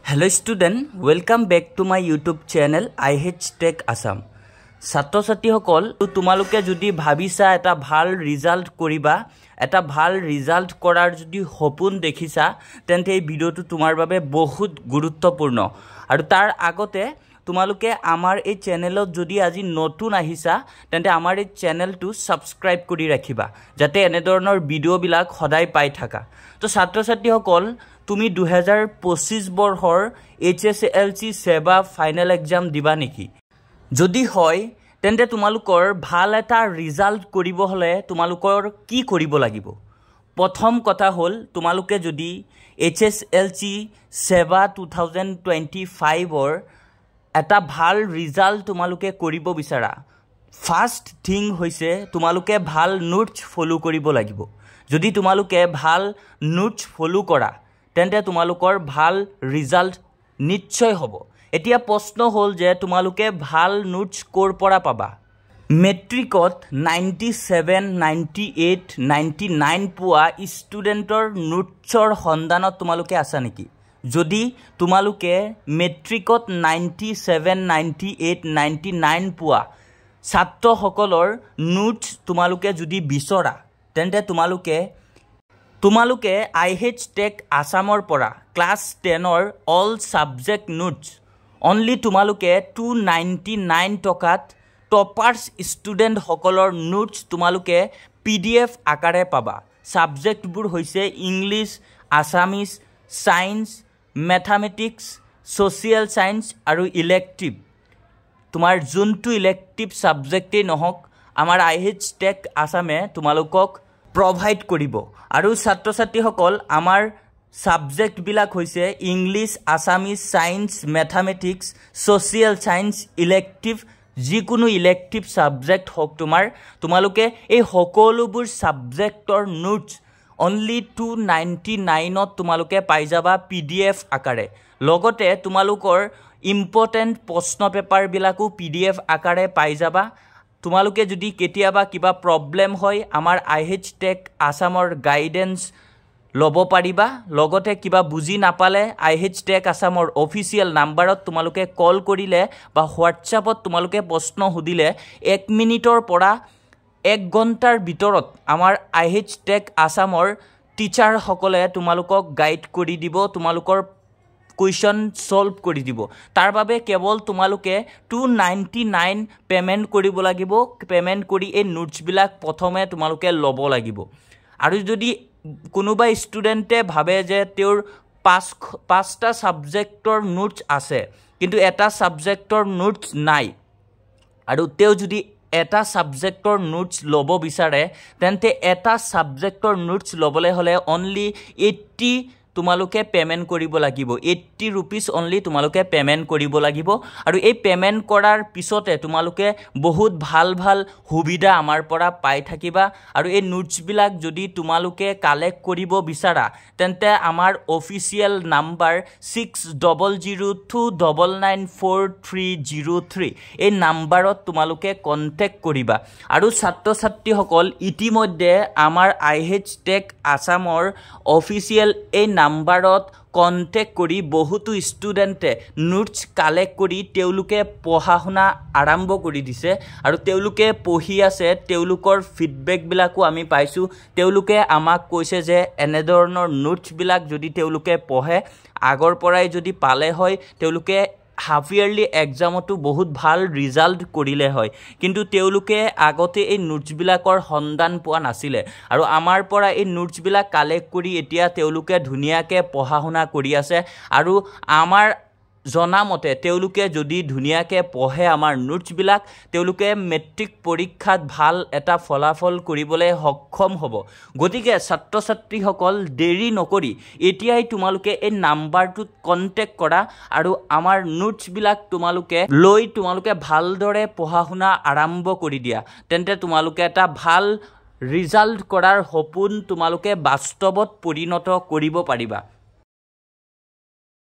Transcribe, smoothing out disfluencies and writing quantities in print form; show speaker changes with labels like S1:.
S1: Hello student, welcome back to my YouTube channel IH Tech Assam. ছাত্ৰ ছাত্ৰীসকল তোমালোকে যদি ভাবিছা এটা ভাল ৰিজাল্ট কৰিবা এটা ভাল ৰিজাল্ট কৰাৰ যদি সপোন দেখিছা তেন্তে এই ভিডিওটো তোমাৰ বাবে বহুত গুৰুত্বপূৰ্ণ আৰু তাৰ আগতে তোমালোকে আমাৰ এই চেনেলত যদি আজি নতুন আহিছা তেন্তে আমাৰ এই চেনেলটো সাবস্ক্ৰাইব কৰি ৰাখিবা যাতে এনে ধৰণৰ ভিডিওবিলাক সদায় পাই থাকা তো ছাত্ৰ ছাত্ৰীসকল তুমি 2025 বৰ্ষৰ HSLC সেৱা ফাইনেল এক্সাম দিবা নেকি যদি হয় তেন্তে তোমালোকৰ ভাল এটা ৰিজাল্ট কৰিব হলে তোমালোকৰ কি কৰিব লাগিব প্ৰথম কথা হল তোমালোকে যদি HSLC সেৱা 2025 ৰ এটা ভাল ৰিজাল্ট তোমালোকে কৰিব বিচাৰা ফাৰ্স্ট থিং হৈছে তোমালোকে ভাল নোটছ ফলো কৰিব লাগিব যদি তোমালোকে ভাল নোটছ ফলো কৰা তেন্তে তোমালোকৰ ভাল ৰিজাল্ট নিশ্চয় হ'ব এতিয়া প্ৰশ্ন হল যে তোমালোকে ভাল নোটছ কৰ পৰা পাবা মেট্ৰিকত 97 98 99 পোৱা ষ্টুডেন্টৰ নোটছৰ সন্ধানত তোমালোকে আছা নেকি যদি তোমালোকে মেট্ৰিকত 97 98 99 পোৱা ছাত্ৰসকলৰ নোটছ তোমালোকে যদি বিচৰা তেন্তে তোমালোকে IH Tech আসামৰ পৰা ক্লাছ 10 ৰ অল সাবজেক্ট নোটছ only তোমালোকে 299 টকাত টপাৰ্স ষ্টুডেন্ট সকলৰ নোটছ তোমালোকে PDF আকাৰে পাবা সাবজেক্টবোৰ হৈছে English Assamese science mathematics social science আৰু ইলেক্টিভ তোমাৰ যোনটো ইলেক্টিভ সাবজেক্টে নহক আমাৰ IH Tech আসামে তোমালোকক প্ৰভাইড কৰিব আৰু ছাত্ৰ ছাত্ৰীসকল আমাৰ সাবজেক্ট বিলাক হৈছে English Assamese science mathematics social science elective যিকোনো ইলেক্টিভ সাবজেক্ট হক তোমালোকে এই সকলোবোৰ সাবজেক্টৰ নোটছ only 299 ত তোমালোকে পাই যাবা PDF আকাৰে লগতে তোমালোকৰ ইম্পৰ্টেন্ট প্ৰশ্ন পেপাৰ বিলাকো PDF আকাৰে পাই যাবা তোমালোকে যদি কেতিয়াবা কিবা প্ৰবলেম হয় আমাৰ IH Tech আসামৰ গাইডেন্স লব পাৰিবা লগতে কিবা বুজি নাপালে IH Tech আসামৰ অফিচিয়েল নাম্বাৰত তোমালোকে কল কৰিলে বা হোৱাটছআপত তোমালোকে প্ৰশ্ন সুধিলে 1 মিনিটৰ পৰা 1 ঘণ্টাৰ ভিতৰত আমাৰ IH Tech আসামৰ টিচাৰ সকলে তোমালোকক গাইড কৰি দিব তোমালোকৰ কুৱেশ্যন সলভ কৰি দিব তাৰ বাবে কেৱল তোমালোকে 299 পেমেন্ট কৰিব লাগিব পেমেন্ট কৰি এই নোটছ বিলাক প্ৰথমে তোমালোকে লব লাগিব আৰু যদি কোনোবা ষ্টুডেন্টে ভাবে যে তেওঁৰ পাঁচটা সাবজেক্টৰ নোটছ আছে কিন্তু এটা সাবজেক্টৰ নোটছ নাই আৰু তেওঁ যদি এটা সাবজেক্টৰ নোটছ লব বিচাৰে তেন্তে এটা সাবজেক্টৰ নোটছ লবলে হলে only 80 তোমালোকে পেমেন্ট কৰিব লাগিব 80 rupees only তোমালোকে পেমেন্ট কৰিব লাগিব আৰু এই পেমেন্ট কৰাৰ পিছতে তোমালোকে বহুত ভাল সুবিধা আমাৰ পৰা পাই থাকিবা আৰু এই নোটছ বিলাক যদি তোমালোকে কালেক্ট কৰিব বিচাৰা তেন্তে আমাৰ অফিচিয়েল নাম্বাৰ 6002994303 এই নাম্বাৰত তোমালোকে কন্টেক্ট কৰিবা আৰু ছাত্ৰ ছাত্ৰীসকল ইতিমধ্যে আমাৰ IH Tech আসামৰ অফিচিয়েল এই নাম্বাৰত কন্টেক্ট কৰি বহুতো ষ্টুডেন্টে নোটছ কালেক্ট কৰি তেওঁলোকে পঢ়া শুনা আৰম্ভ কৰি দিছে আৰু তেওঁলোকে পঢ়ি আছে তেওঁলোকৰ ফিডবেক বিলাকো আমি পাইছো তেওঁলোকে আমাক কৈছে যে এনে ধৰণৰ নোটছ বিলাক যদি তেওঁলোকে পঢ়ে আগৰ পৰাই যদি পালে হয় তেওঁলোকে হাফ ইয়াৰলি এক্সামতো বহুত ভাল ৰিজাল্ট কৰিলে হয় কিন্তু তেওঁলোকে আগতে এই নোটছ বিলাকৰ সন্ধান পোৱা নাছিলে আৰু আমাৰ পৰা এই নোটছ বিলাক কালেক্ট কৰি এতিয়া তেওঁলোকে ধুনিয়াকে পঢ়া শুনা কৰি আছে আৰু আমাৰ জনামতে তেওঁলোকে যদি ধুনিয়াকে পঢ়ে আমাৰ নোটছ বিলাক তেওঁলোকে মেট্ৰিক পৰীক্ষাত ভাল এটা ফলাফল কৰিবলৈ সক্ষম হ'ব গতিকে ছাত্ৰ ছাত্ৰীসকল দেৰি নকৰি এতিয়াই তোমালোকে এই নাম্বাৰটোত কন্টেক্ট কৰা আৰু আমাৰ নোটছ বিলাক তোমালোকে লৈ তোমালোকে ভালদৰে পঢ়া শুনা আৰম্ভ কৰি দিয়া তেন্তে তোমালোকে এটা ভাল ৰিজাল্ট কৰাৰ সপোন তোমালোকে বাস্তৱত পৰিণত কৰিব পাৰিবা